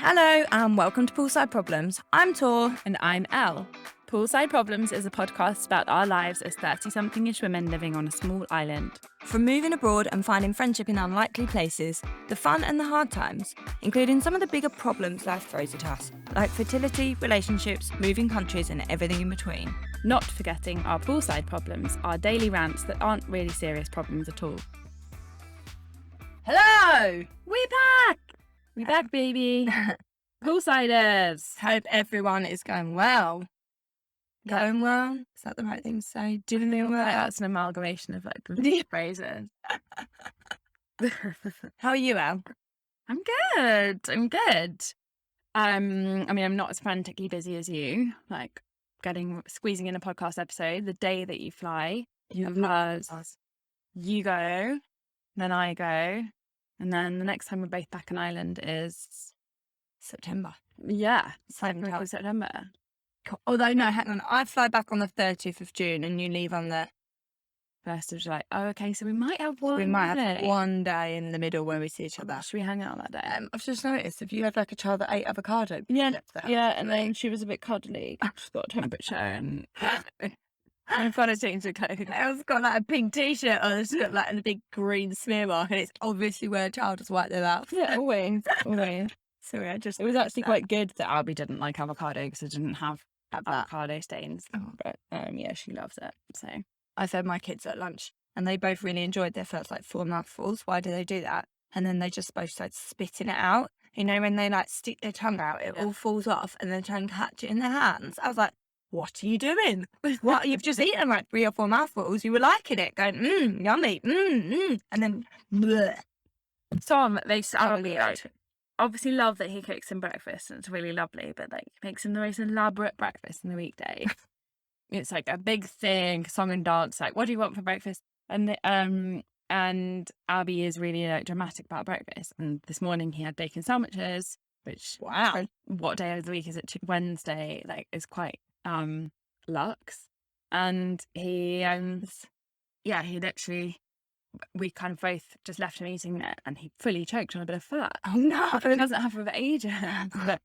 Hello and welcome to Poolside Problems. I'm Tor. And I'm Elle. Poolside Problems is a podcast about our lives as 30-something-ish women living on a small island. From moving abroad and finding friendship in unlikely places, the fun and the hard times, including some of the bigger problems life throws at us, like fertility, relationships, moving countries and everything in between. Not forgetting our poolside problems, our daily rants that aren't really serious problems at all. Hello! We're back! We're back, baby. Poolsiders! Hope everyone is going well. Yeah. Going well? Is that the right thing to say? Doing well? That's an amalgamation of like the phrases. How are you, Elle? I'm good. I'm not as frantically busy as you, like squeezing in a podcast episode the day that you fly. You go, then I go, and then the next time we're both back on island is September. Yeah, September. September. Although, no, hang on. I fly back on the 30th of June and you leave on the 1st of July. Oh, okay, so we might have one. We might have one day in the middle where we see each other. Should we hang out that day? I've just noticed if you had like a child that ate avocado. Yeah, and then she was a bit cuddly. She's got a temperature and I'm trying to change the clothes. Elle's got like a pink t-shirt on. She's got like a big green smear mark, and it's obviously where a child has wiped their mouth. Yeah, always. Sorry, it was actually quite good that Albie didn't like avocado because it didn't have avocado stains. Oh. But yeah, she loves it. So I fed my kids at lunch, and they both really enjoyed their first like 4 mouthfuls. Why do they do that? And then they just both started spitting it out. You know, when they like stick their tongue out, it all falls off, and then try and catch it in their hands. I was like, what are you doing? What? You've just eaten like 3 or 4 mouthfuls. You were liking it, going, yummy, and then bleh. Tom, they obviously love that he cooks him breakfast, and it's really lovely, but like he makes him the most elaborate breakfast in the weekday. It's like a big thing, song and dance, like, what do you want for breakfast? And Albie is really like dramatic about breakfast. And this morning he had bacon sandwiches, which what day of the week is it? Wednesday, like is quite luxe. And he we kind of both just left him eating it, and he fully choked on a bit of fat. Oh no, it doesn't happen for ages. But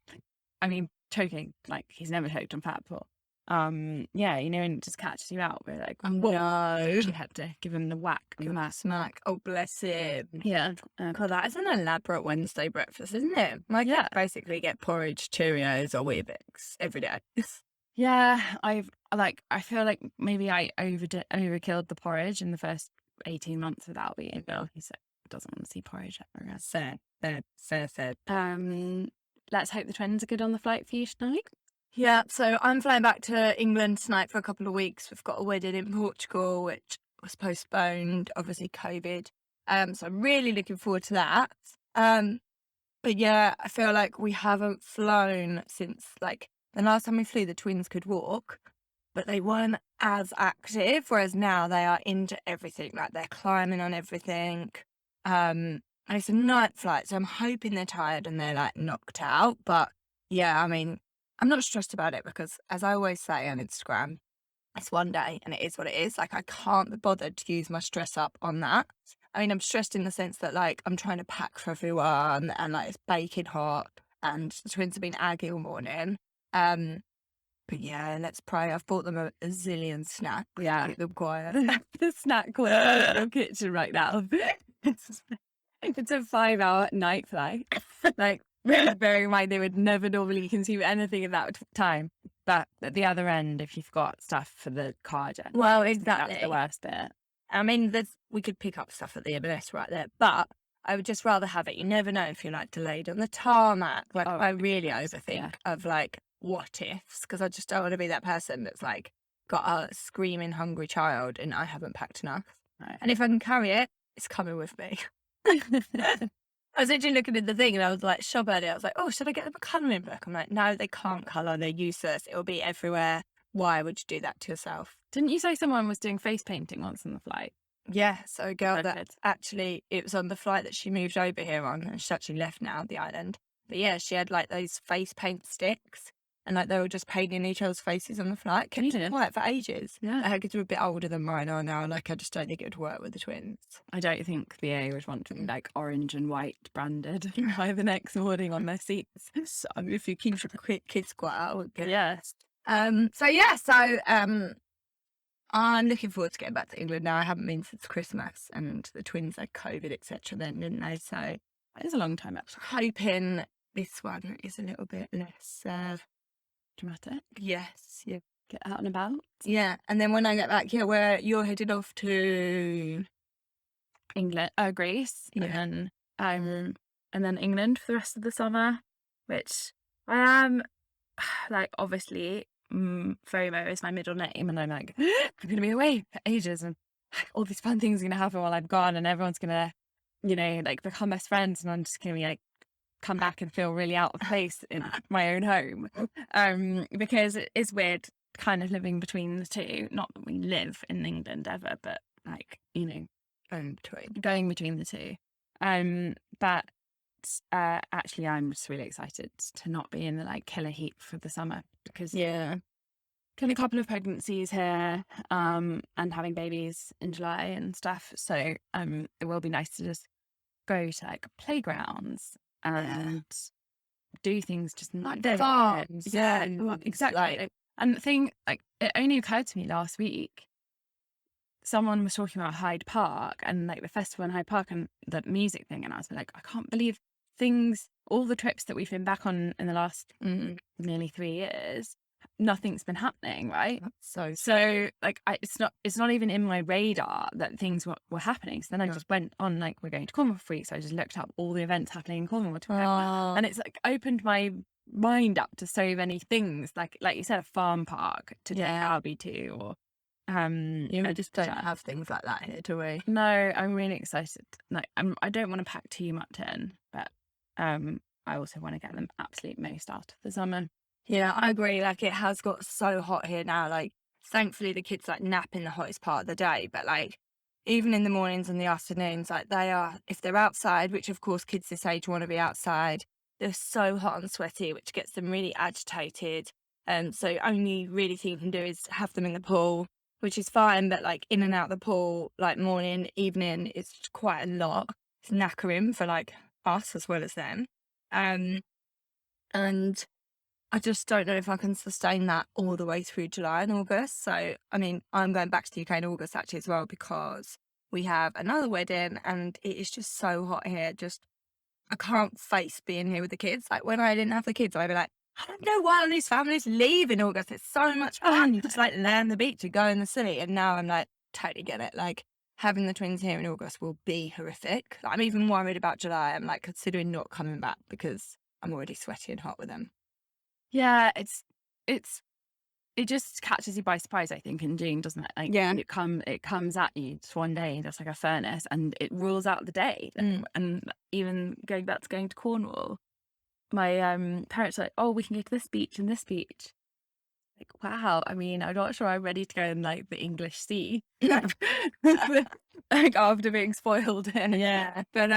I mean, choking, like he's never choked on fat before. And it just catches you out. We're like, no, you had to give him the whack, smack. Oh, bless him. Yeah. God, that is an elaborate Wednesday breakfast, isn't it? Basically get porridge, Cheerios, or Weetabix every day. Yeah, I feel like maybe I overkilled the porridge in the first 18 months without being ill. He said doesn't want to see porridge ever again. Fair. Let's hope the trends are good on the flight for you tonight. Yeah, so I'm flying back to England tonight for a couple of weeks. We've got a wedding in Portugal, which was postponed, obviously COVID. So I'm really looking forward to that. But yeah, I feel like we haven't flown since like the last time we flew, the twins could walk, but they weren't as active, whereas now they are into everything. Like they're climbing on everything. And it's a night flight, so I'm hoping they're tired and they're like knocked out. But yeah, I mean, I'm not stressed about it because, as I always say on Instagram, it's one day and it is what it is. Like I can't be bothered to use my stress up on that. I mean, I'm stressed in the sense that like I'm trying to pack for everyone and like it's baking hot and the twins have been aggy all morning. But yeah, let's pray. I've bought them a zillion snacks. Yeah. Keep them quiet. The snack corner in your kitchen right now. It's a 5-hour night flight. Like, bearing in mind they would never normally consume anything at that time. But at the other end, if you've got stuff for the car journey, well, exactly. That's the worst bit. I mean, we could pick up stuff at the M&S right there, but I would just rather have it. You never know if you're like delayed on the tarmac. Like I really overthink of like what ifs, because I just don't want to be that person that's like got a screaming hungry child and I haven't packed enough. Right. And if I can carry it, it's coming with me. I was literally looking at the thing and I was like, shop at it. I was like, oh, should I get them a colouring book? I'm like, no, they can't colour. They're useless. It'll be everywhere. Why would you do that to yourself? Didn't you say someone was doing face painting once on the flight? Yeah, so a girl that actually, it was on the flight that she moved over here on, and she actually left now, the island. But yeah, she had like those face paint sticks, and like they were just painting each other's faces on the flight. Kept it quiet for ages. Yeah. Her kids are a bit older than mine are now. Like I just don't think it would work with the twins. I don't think the A would want to be like orange and white branded by the next morning on their seats. So if you keep your kids quiet, I would get. Yes. I'm looking forward to getting back to England now. I haven't been since Christmas, and the twins had COVID, etc. Then, didn't they? So It's a long time actually. hoping this one is a little bit less Dramatic. yes, yeah, Get out and about. yeah. And then when I get back, yeah, where you're headed off to England, Greece, Yeah. and then England for the rest of the summer, which I am like obviously FOMO is my middle name, and I'm like I'm gonna be away for ages, and all these fun things are gonna happen while I'm gone, and everyone's gonna, like become best friends, and I'm just gonna be like come back and feel really out of place in my own home, because it is weird kind of living between the two. Not that we live in England ever, but like going between the two. But actually I'm just really excited to not be in the like killer heat for the summer, because got a couple of pregnancies here, and having babies in July and stuff, so it will be nice to just go to like playgrounds and do things just like not farms. Yeah, exactly. And the thing, like, it only occurred to me last week, someone was talking about Hyde Park and like the festival in Hyde Park and the music thing, and I was like, I can't believe all the trips that we've been back on in the last nearly 3 years, nothing's been happening, right? So like it's not even in my radar that things were happening. So then I just went on, like, we're going to Cornwall for week, so I just looked up all the events happening in Cornwall, and it's like opened my mind up to so many things, like you said, a farm park to take Albie to, or we just don't have things like that here, do we? No, I'm really excited. Like, I don't want to pack too much in, but I also want to get them absolute most out of the summer. Yeah, I agree. Like, it has got so hot here now. Like, thankfully the kids like nap in the hottest part of the day, but like even in the mornings and the afternoons, like if they're outside, which of course kids this age want to be outside, they're so hot and sweaty, which gets them really agitated. So only really thing you can do is have them in the pool, which is fine, but like in and out the pool, like morning, evening, it's quite a lot. It's knackering for like us as well as them. And I just don't know if I can sustain that all the way through July and August. So, I mean, I'm going back to the UK in August actually as well, because we have another wedding and it is just so hot here. I can't face being here with the kids. Like, when I didn't have the kids, I'd be like, I don't know why all these families leave in August. It's so much fun. You just like lay on the beach and go in the city. And now I'm like, totally get it. Like, having the twins here in August will be horrific. Like, I'm even worried about July. I'm like considering not coming back because I'm already sweaty and hot with them. Yeah, it just catches you by surprise, I think, in June, doesn't it? Like, it comes at you just one day, just like a furnace, and it rules out the day. And even going to Cornwall, my parents were like, oh, we can go to this beach and this beach. Like, wow, I mean, I'm not sure I'm ready to go in like the English Sea, like after being spoiled. But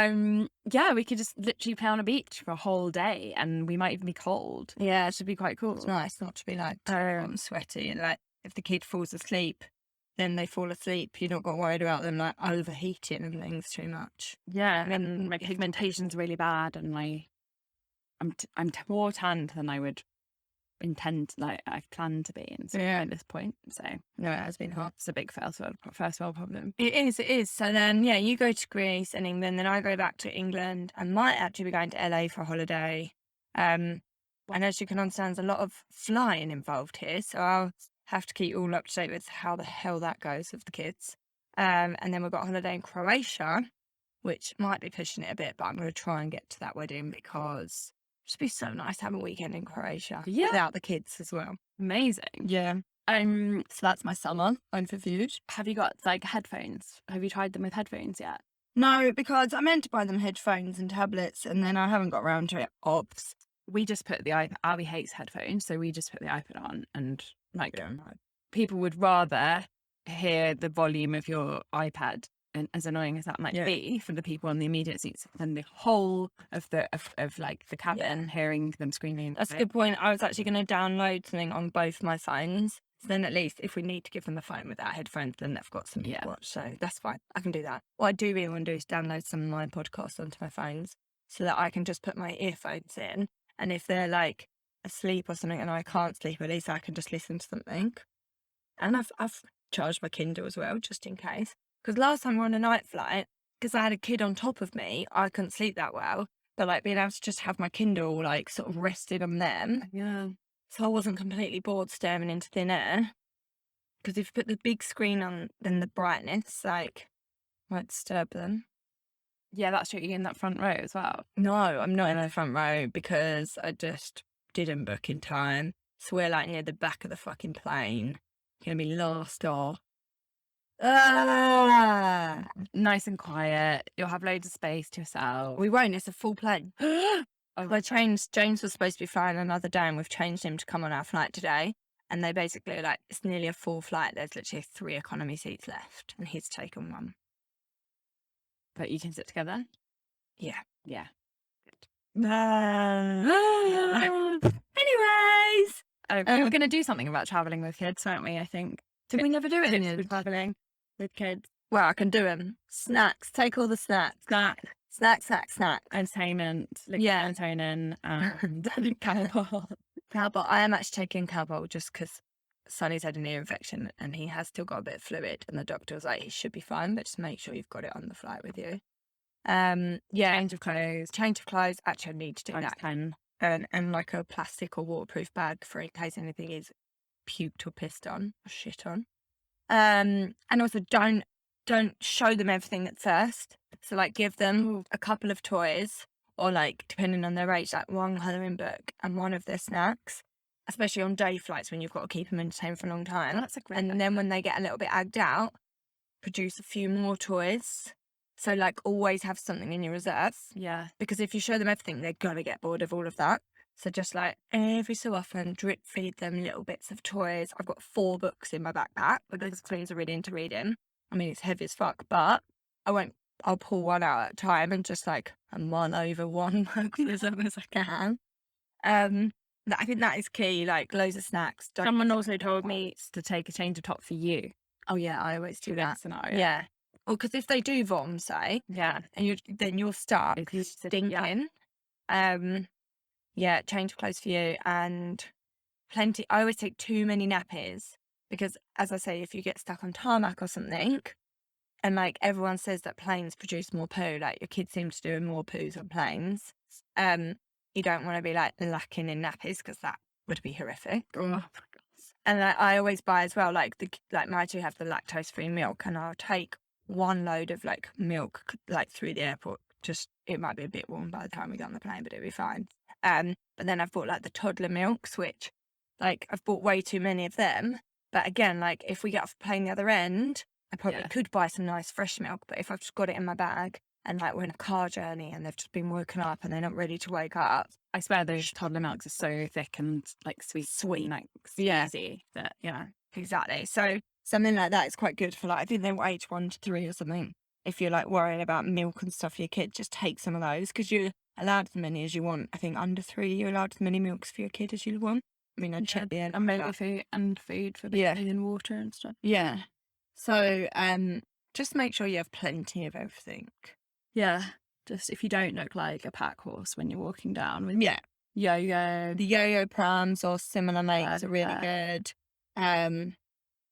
we could just literally play on a beach for a whole day, and we might even be cold. Yeah, it should be quite cool. It's nice not to be like sweaty, and like if the kid falls asleep, then they fall asleep. You're not got worried about them like overheating and things too much. Yeah, and my pigmentation's really bad, and I'm more tanned than I would I've planned to be, and so at this point. So no, it has been hot. It's a big first world problem. It is. So then you go to Greece and England, then I go back to England. I might actually be going to LA for a holiday. And as you can understand, there's a lot of flying involved here, so I'll have to keep you all up to date with how the hell that goes with the kids. And then we've got a holiday in Croatia, which might be pushing it a bit, but I'm going to try and get to that wedding because it'd be so nice to have a weekend in Croatia without the kids as well. Amazing. Yeah. So that's my summer. I'm confused. Have you got like headphones? Have you tried them with headphones yet? No, because I meant to buy them headphones and tablets, and then I haven't got around to it. Ops. We just put the iPad. Abby hates headphones, so we just put the iPad on, and people would rather hear the volume of your iPad and as annoying as that might Yeah. be for the people in the immediate seats, then the whole of like the cabin hearing them screaming. That's a good point. I was actually going to download something on both my phones. So then at least if we need to give them the phone without headphones, then they've got something to watch. So that's fine. I can do that. What I do really want to do is download some of my podcasts onto my phones so that I can just put my earphones in. And if they're like asleep or something and I can't sleep, at least I can just listen to something. And I've charged my Kindle as well, just in case. Because last time we were on a night flight, because I had a kid on top of me, I couldn't sleep that well. But like being able to just have my Kindle like sort of rested on them. Yeah. So I wasn't completely bored staring into thin air. Because if you put the big screen on, then the brightness like might disturb them. Yeah, that's true. You're in that front row as well. No, I'm not in the front row because I just didn't book in time. So we're like near the back of the fucking plane. Gonna be last off. Ah! Nice and quiet. You'll have loads of space to yourself. We won't, it's a full plane. I changed, James was supposed to be flying another day and we've changed him to come on our flight today. And they basically like, it's nearly a full flight. There's literally 3 economy seats left and he's taken one. But you can sit together? Yeah. Yeah. Anyways. We're going to do something about travelling with kids, aren't we, I think? Did we never do it? Tips for travelling with kids. Well, I can do them. Snacks. Take all the snacks. Snacks. Entertainment. Yeah. Entertaining. Cowbell. Cowbell. I am actually taking Cowbell just because Sonny's had an ear infection and he has still got a bit of fluid and the doctor was like, he should be fine, but just make sure you've got it on the flight with you. Yeah. Change of clothes. Actually, I need to do that. 10. And like a plastic or waterproof bag for in case anything is puked or pissed on or shit on. And also don't show them everything at first. So like give them a couple of toys or like depending on their age, like one colouring book and one of their snacks, especially on day flights when you've got to keep them entertained for a long time. That's a great And then when they get a little bit agged out, produce a few more toys. So like always have something in your reserve. Yeah. Because if you show them everything, they're going to get bored of all of that. So just like every so often, drip feed them little bits of toys. I've got 4 books in my backpack because twins are really into reading. I mean, it's heavy as fuck, but I'll pull one out at a time and just like mull over one book for as long as I can. I think that is key, like loads of snacks. Someone also told me to take a change of top for you. Oh yeah, I always do that. Scenario. Yeah. Well, because if they do vom, say, and then you're stuck stinking. Yeah, change of clothes for you and plenty. I always take too many nappies because, as I say, if you get stuck on tarmac or something, and like everyone says that planes produce more poo, like your kids seem to do more poos on planes. You don't want to be like lacking in nappies because that would be horrific. Oh. And I always buy as well, like my 2 have the lactose-free milk, and I'll take 1 load of like milk like through the airport. Just it might be a bit warm by the time we get on the plane, but it'll be fine. But then I've bought like the toddler milks, which like I've bought way too many of them. But again, like if we get off the plane the other end, I probably could buy some nice fresh milk. But if I've just got it in my bag and like we're in a car journey and they've just been woken up and they're not ready to wake up, I swear those toddler milks are so thick and like sweet, like easy. That exactly. So something like that is quite good for like I think they were age 1 to 3 or something. If you're like worrying about milk and stuff for your kid, just take some of those because you're allowed as many as you want. I think under 3, you're allowed as many milks for your kid as you want. I mean, I'd check the end. And milk and food for baby and water and stuff. Yeah. So just make sure you have plenty of everything. Yeah. Just if you don't look like a pack horse when you're walking down with yo-yo. The yo-yo prams or similar makes are really good. And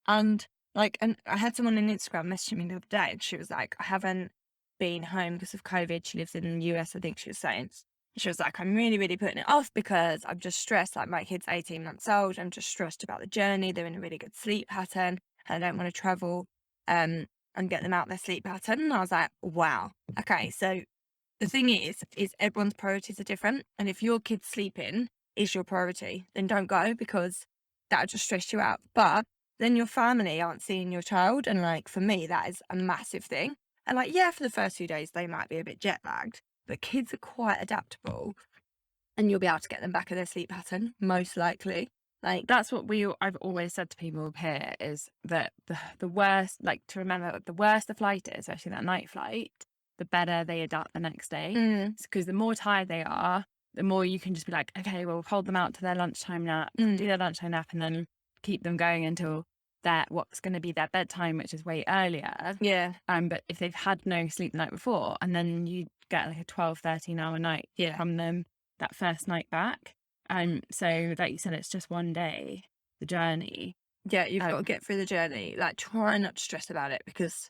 I had someone on Instagram messaging me the other day and she was like, I haven't been home because of COVID. She lives in the US, I think she was saying. She was like, I'm really, really putting it off because I'm just stressed. Like my kid's 18 months old. I'm just stressed about the journey. They're in a really good sleep pattern and I don't want to travel and get them out their sleep pattern. And I was like, wow. Okay. So the thing is everyone's priorities are different. And if your kid's sleeping is your priority, then don't go because that'll just stress you out. But then your family aren't seeing your child. And like, for me, that is a massive thing. And like, yeah, for the first few days, they might be a bit jet lagged, but kids are quite adaptable and you'll be able to get them back in their sleep pattern, most likely. Like, That's what I've always said to people here, is that the worse, like, to remember, the worse the flight is, especially that night flight, the better they adapt the next day. Because the more tired they are, the more you can just be like, okay, we'll hold them out to their lunchtime nap, do their lunchtime nap, and then keep them going until what's going to be their bedtime, which is way earlier. yeah, But if they've had no sleep the night before, and then you get like a 12, 13-hour night yeah. from them that first night back. So like you said, it's just one day, the journey. Yeah, you've got to get through the journey. Like, try not to stress about it, because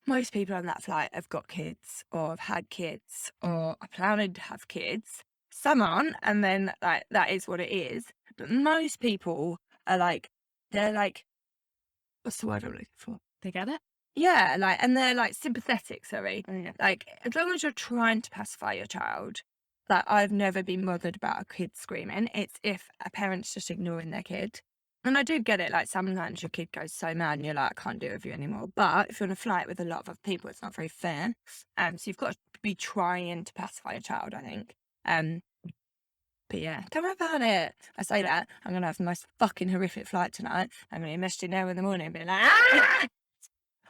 most people on that flight have got kids or have had kids or are planning to have kids. Some aren't, and then like that is what it is. But most people are like, they're like, what's the word I'm looking for? They get it? Yeah, like, and they're like sympathetic, sorry. Yeah. Like, as long as you're trying to pacify your child, like, I've never been bothered about a kid screaming. It's if a parent's just ignoring their kid. And I do get it, like, sometimes your kid goes so mad and you're like, I can't do it with you anymore. But if you're on a flight with a lot of other people, it's not very fair. So you've got to be trying to pacify your child, I think. But yeah, don't worry about it. I say that, I'm going to have the most fucking horrific flight tonight. I'm going to be messaging now in the morning and be like, ah!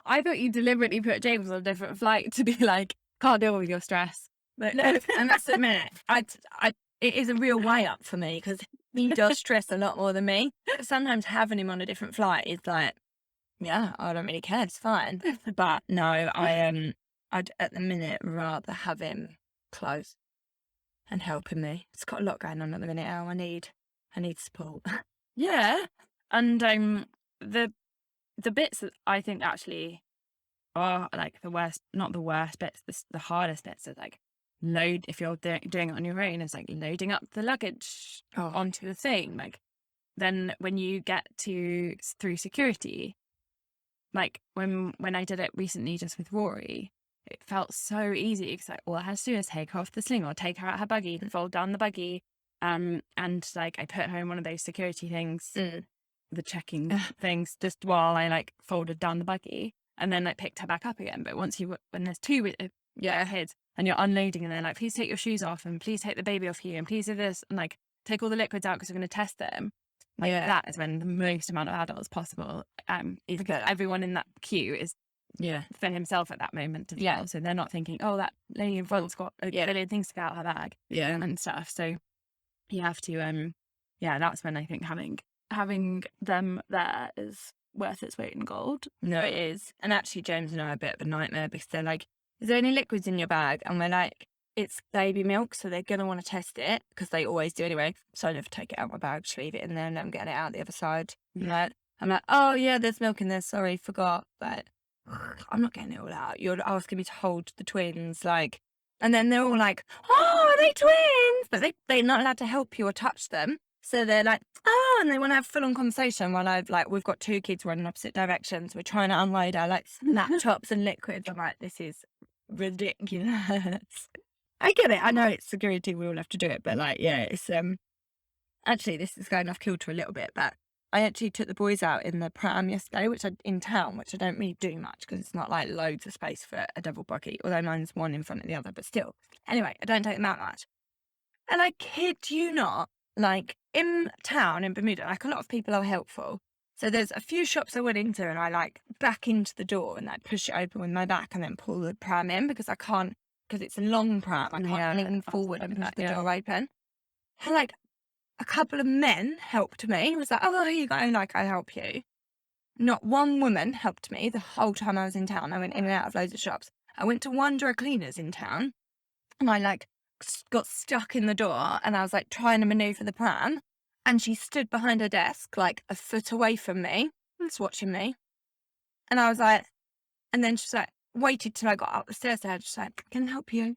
I thought you deliberately put James on a different flight to be like, can't deal with your stress. But no, I must admit, it is a real way up for me, because he does stress a lot more than me. Sometimes having him on a different flight is like, yeah, I don't really care, it's fine. But no, I'd at the minute rather have him close and helping me. It's got a lot going on at the minute, Al. I need support. Yeah. And the bits that I think actually are like the worst, not the worst bits, the hardest bits is like if you're doing it on your own, it's like loading up the luggage onto the thing. Like, then when you get through security, like when I did it recently just with Rory, it felt so easy, because like all I had to do is take her off the sling or take her out her buggy, fold down the buggy, and like I put her in one of those security things, the checking things, just while I like folded down the buggy, and then like picked her back up again. But when there's two kids and you're unloading, and they're like, please take your shoes off, and please take the baby off you, and please do this, and like take all the liquids out because we're going to test them. Like, that is when the most amount of adults possible, because everyone in that queue is for himself at that moment as well. So they're not thinking, oh, that lady in front's got a billion things to get out of her bag and stuff. So you have to that's when I think having them there is worth its weight in gold. No, it is. And actually, James and I are a bit of a nightmare, because they're like, is there any liquids in your bag? And we're like, it's baby milk, so they're going to want to test it, because they always do anyway. So I never take it out of my bag, just leave it in there and let them get it out the other side. I'm like, oh yeah, there's milk in there, sorry, forgot. But I'm not getting it all out. You're asking me to hold the twins, like, and then they're all like, oh, are they twins? But they're not allowed to help you or touch them. So they're like, oh, and they want to have full-on conversation while we've got two kids running opposite directions. We're trying to unload our like laptops and liquids. I'm like, this is ridiculous. I get it. I know it's security. We all have to do it. But like, yeah, it's actually, this is going off kilter a little bit. But I actually took the boys out in the pram yesterday, in town, which I don't really do much because it's not like loads of space for a double buggy, although mine's one in front of the other, but still. Anyway, I don't take them out much. And I kid you not, like in town in Bermuda, like a lot of people are helpful. So there's a few shops I went into and I like back into the door and like push it open with my back and then pull the pram in, because I can't, because it's a long pram. I can't lean forward and push the door open. And like a couple of men helped me. It was like, oh, here you go, like I'll help you. Not one woman helped me the whole time I was in town. I went in and out of loads of shops. I went to one dry cleaners in town and I like got stuck in the door and I was like trying to maneuver the pram, and she stood behind her desk like a foot away from me, just watching me. And I was like, and then she's like, waited till I got up the stairs to her, just like, can I help you?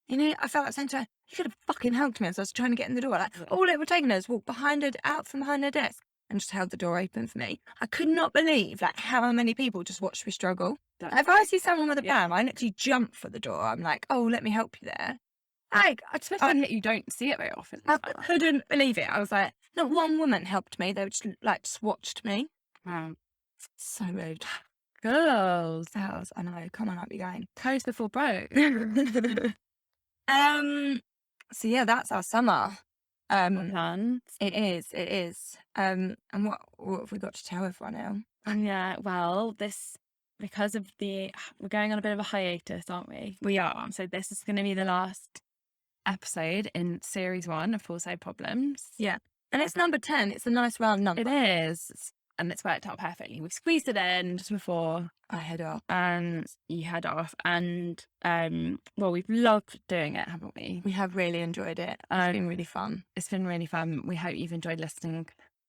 You know, I felt like saying to her, you could have fucking helped me as I was trying to get in the door. Like, all it would take her is walk out from behind her desk and just held the door open for me. I could not believe like how many people just watched me struggle. If I see someone with a pram, I literally jump for the door. I'm like, oh, let me help you there. Like, You don't see it very often. I couldn't believe it. I was like, not one woman helped me. They were just watched me. Wow. So rude. Girls. Girls, I know. Come on, up you going. Toast before broke. So yeah, that's our summer. plans. It is. It is. And what have we got to tell everyone now? Yeah, well, because of we're going on a bit of a hiatus, aren't we? We are. So this is going to be the last episode in series 1 of Poolside Problems. Yeah. And it's number 10. It's a nice round number. It is. And it's worked out perfectly. We squeezed it in just before I head off. and you head off. And well, we've loved doing it, haven't we? We have really enjoyed it. It's been really fun. It's been really fun. We hope you've enjoyed listening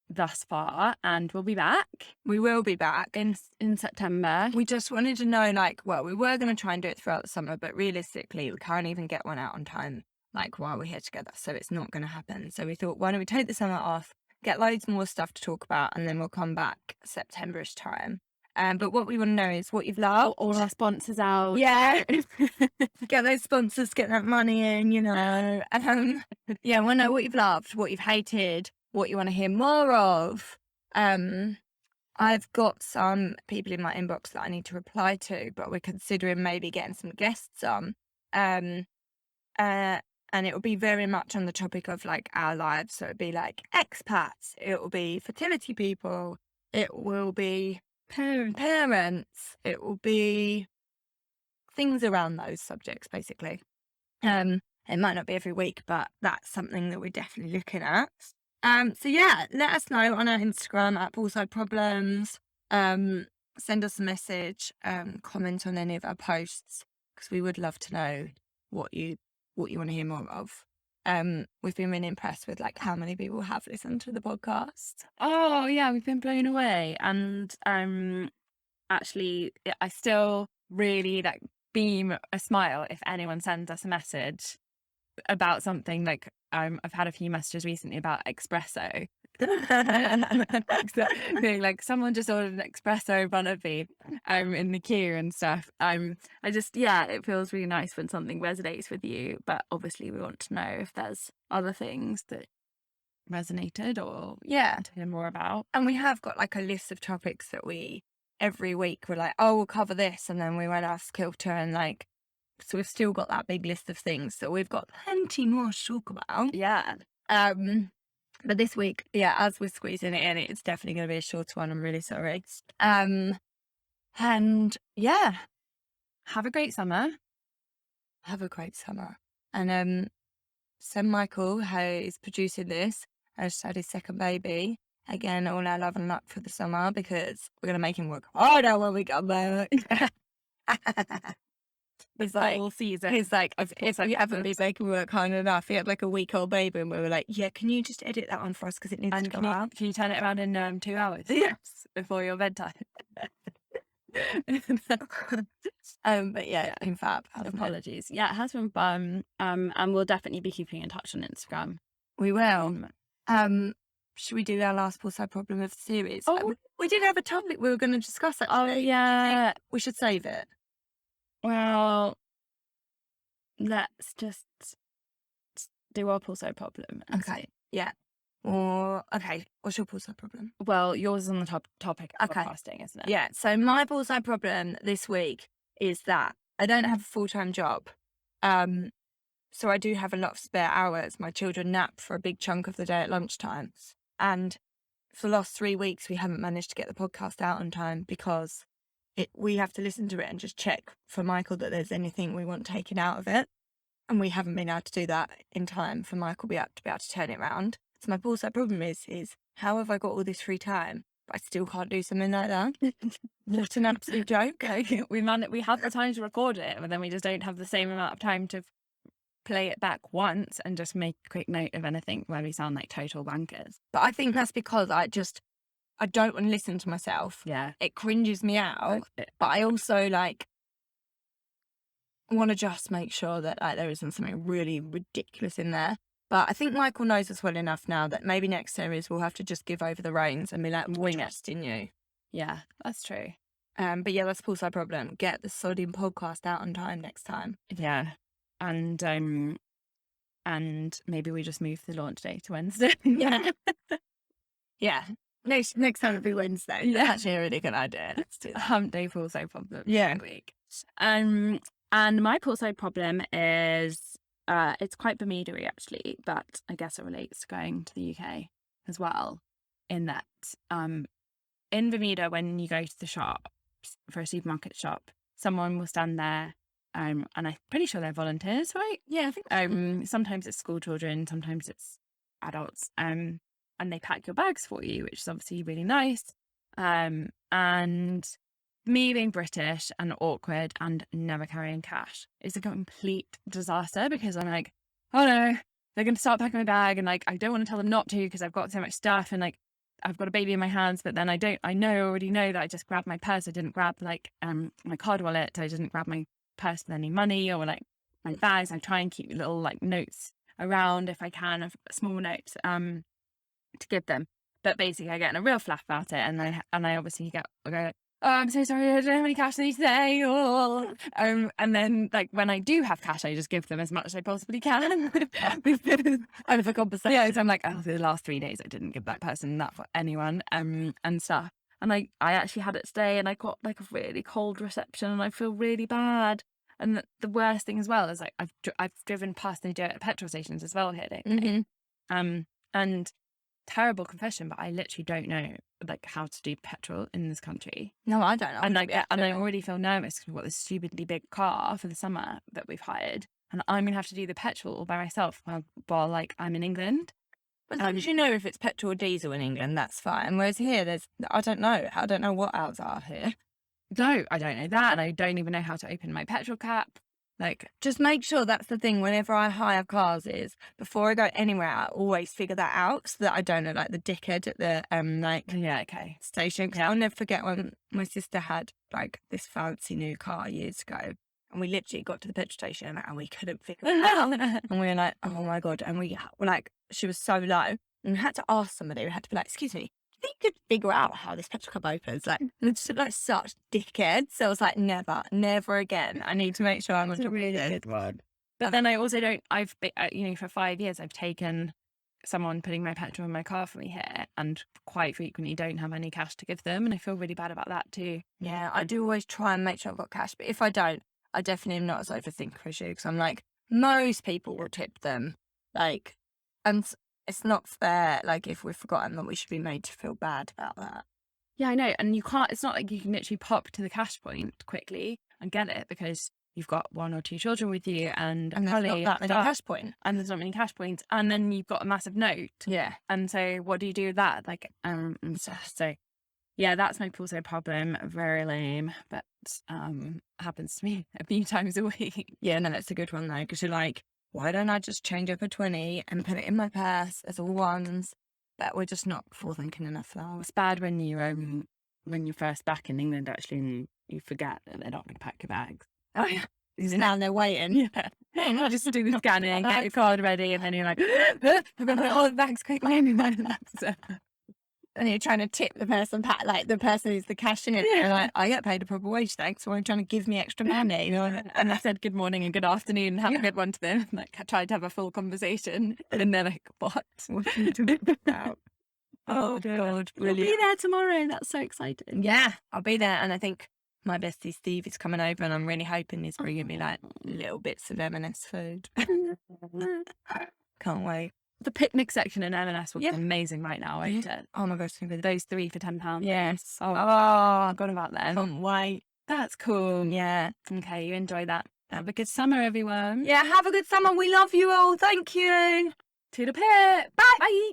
thus far, and we'll be back We will be back. in September. We just wanted to know, like, well, we were going to try and do it throughout the summer, but realistically, we can't even get one out on time, like, while we're here together. So it's not going to happen. So we thought, why don't we take the summer off, get loads more stuff to talk about, and then we'll come back September-ish time. But what we want to know is what you've loved. All our sponsors out. Yeah. Get those sponsors, get that money in, you know. Yeah, I want to know what you've loved, what you've hated, what you want to hear more of. I've got some people in my inbox that I need to reply to, but we're considering maybe getting some guests on. And it will be very much on the topic of like our lives. So it'll be like expats, it will be fertility people, it will be parents, it will be things around those subjects, basically. It might not be every week, but that's something that we're definitely looking at. So yeah, let us know on our Instagram at Poolside Problems. Send us a message, comment on any of our posts, because we would love to know what you want to hear more of. We've been really impressed with like how many people have listened to the podcast. Oh yeah, we've been blown away. And actually I still really like beam a smile if anyone sends us a message about something. Like I've had a few messages recently about espresso. Like someone just ordered an espresso in front of me in the queue and stuff. It feels really nice when something resonates with you, but obviously we want to know if there's other things that resonated or to hear more about. And we have got like a list of topics that we every week we're like, oh, we'll cover this, and then we went off kilter, and like, so we've still got that big list of things, so we've got plenty more to talk about. But this week, as we're squeezing it in, it's definitely going to be a shorter one. I'm really sorry. And yeah, have a great summer. And so Michael, who is producing this, has had his second baby. Again, all our love and luck for the summer, because we're going to make him work harder when we come back. He's like, if you haven't been making work hard enough, he had like a week-old baby, and we were like, yeah, can you just edit that one for us, because it needs to go out? Can you turn it around in 2 hours? Yes. Before your bedtime. But yeah, it's been fab. Apologies. Yeah, it has been fun. And we'll definitely be keeping in touch on Instagram. We will. Should we do our last Poolside problem of the series? Oh, we did have a topic we were going to discuss, actually. Oh yeah, we should save it. Well, let's just do our Poolside problem. Okay. Yeah. Or okay, what's your Poolside problem? Well, yours is on the topic of Okay. podcasting, isn't it? Yeah. So my Poolside problem this week is that I don't have a full-time job. So I do have a lot of spare hours. My children nap for a big chunk of the day at lunchtime. And for the last 3 weeks, we haven't managed to get the podcast out on time, because we have to listen to it and just check for Michael that there's anything we want taken out of it. And we haven't been able to do that in time for Michael to be able to turn it around. So my Poolside problem is how have I got all this free time, but I still can't do something like that? What an absolute joke. We have the time to record it, but then we just don't have the same amount of time to play it back once and just make a quick note of anything where we sound like total wankers. But I think that's because I don't want to listen to myself. Yeah. It cringes me out. But I also like want to just make sure that like there isn't something really ridiculous in there. But I think Michael knows us well enough now that maybe next series we'll have to just give over the reins and be like, wing it in you. Yeah, that's true. But yeah, that's Poolside problem. Get the sodding podcast out on time next time. Yeah. And maybe we just move the launch day to Wednesday. Yeah. Yeah. Next time it'll be Wednesday. Yeah. That's actually a really good idea. Let's do that. Hump day Poolside problem. Yeah. Week. And my Poolside problem is It's quite Bermuda-y actually, but I guess it relates to going to the UK as well, in that in Bermuda, when you go to the shop for a supermarket shop, someone will stand there, and I'm pretty sure they're volunteers, right? Yeah, I think Sometimes it's school children, sometimes it's adults, and they pack your bags for you, which is obviously really nice. And me being British and awkward and never carrying cash is a complete disaster, because I'm like, oh no, they're going to start packing my bag, and like I don't want to tell them not to because I've got so much stuff, and like I've got a baby in my hands, but then I already know that I just grabbed my purse. I didn't grab like my card wallet. I didn't grab my purse with any money or like my bags. I try and keep little like notes around if I can, of small notes to give them. But basically I get in a real flaff about it, and I obviously go, oh, I'm so sorry, I don't have any cash today. Oh. And then like when I do have cash, I just give them as much as I possibly can. I'm for compensation. Yeah, so I'm like, oh, the last 3 days I didn't give that person that for anyone, and stuff. And I actually had it today, and I got like a really cold reception, and I feel really bad. And the worst thing as well is like I've driven past, and they do it at petrol stations as well here, don't they? And terrible confession, but I literally don't know like how to do petrol in this country. No, I don't know. And like, and I already feel nervous because we've got this stupidly big car for the summer that we've hired, and I'm gonna have to do the petrol all by myself while like I'm in England. But as long as you know if it's petrol or diesel in England, that's fine. Whereas here, I don't know. I don't know what ours are here. No, I don't know that, and I don't even know how to open my petrol cap. Like, just make sure that's the thing. Whenever I hire cars, is before I go anywhere, I always figure that out so that I don't look like the dickhead at the station. Because I'll never forget when my sister had like this fancy new car years ago, and we literally got to the petrol station and we couldn't figure it out, and we were like, oh my god, and we were like, she was so low, and we had to ask somebody. We had to be like, excuse me, you could figure out how this petrol cup opens. Like, it's like such dickheads. So I was like, never again. I need to make sure I'm on top of really this. good one. But then I also don't, I've been, for 5 years, I've taken someone putting my petrol in my car for me here, and quite frequently don't have any cash to give them. And I feel really bad about that too. Yeah, I do always try and make sure I've got cash. But if I don't, I definitely am not as overthinker as you, because I'm like, most people will tip them. Like, and it's not fair, like, if we've forgotten that we should be made to feel bad about that. Yeah, I know. And you can't, it's not like you can literally pop to the cash point quickly and get it, because you've got 1 or 2 children with you, and there's not that many cash points. And there's not many cash points. And then you've got a massive note. Yeah. And so what do you do with that? Like, so yeah, that's my Poolside problem. Very lame, but happens to me a few times a week. Yeah, no, that's a good one though, because you're like, why don't I just change up a 20 and put it in my purse as all ones? But we're just not thinking enough now. It's bad when you're first back in England, actually, and you forget that they're not going to pack your bags. Oh yeah, now they're waiting. Yeah, just do the scanning, get your card ready, and then you're like, I'm going to put all the bags quickly. And you're trying to tip the person, like the person who's the cashier. You're like, I get paid a proper wage, thanks. So I'm trying to give me extra money. You know? And I said good morning and good afternoon and have a good one to them. Like, I tried to have a full conversation, and they're like, what? What are you talking about? Oh God, brilliant. I'll be there tomorrow. That's so exciting. Yeah, I'll be there. And I think my bestie Steve is coming over, and I'm really hoping he's bringing me like little bits of M&S food. Can't wait. The picnic section in M&S will be amazing right now, won't it? Oh my gosh, it's going to be those 3 for £10. Yes. Oh, I forgot about them. Can't wait. That's cool. Yeah. Okay, you enjoy that. Have a good summer, everyone. Yeah, have a good summer. We love you all. Thank you. To the pit. Bye. Bye.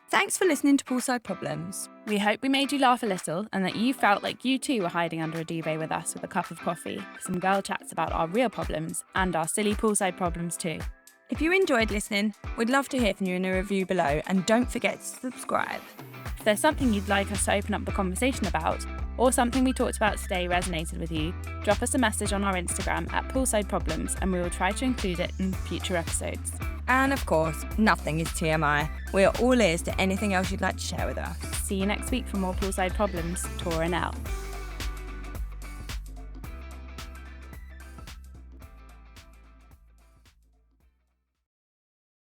Thanks for listening to Poolside Problems. We hope we made you laugh a little, and that you felt like you too were hiding under a duvet with us with a cup of coffee, some girl chats about our real problems and our silly poolside problems too. If you enjoyed listening, we'd love to hear from you in a review below, and don't forget to subscribe. If there's something you'd like us to open up the conversation about, or something we talked about today resonated with you, drop us a message on our Instagram at Poolside Problems, and we will try to include it in future episodes. And of course, nothing is TMI. We are all ears to anything else you'd like to share with us. See you next week for more Poolside Problems. Tor and Elle.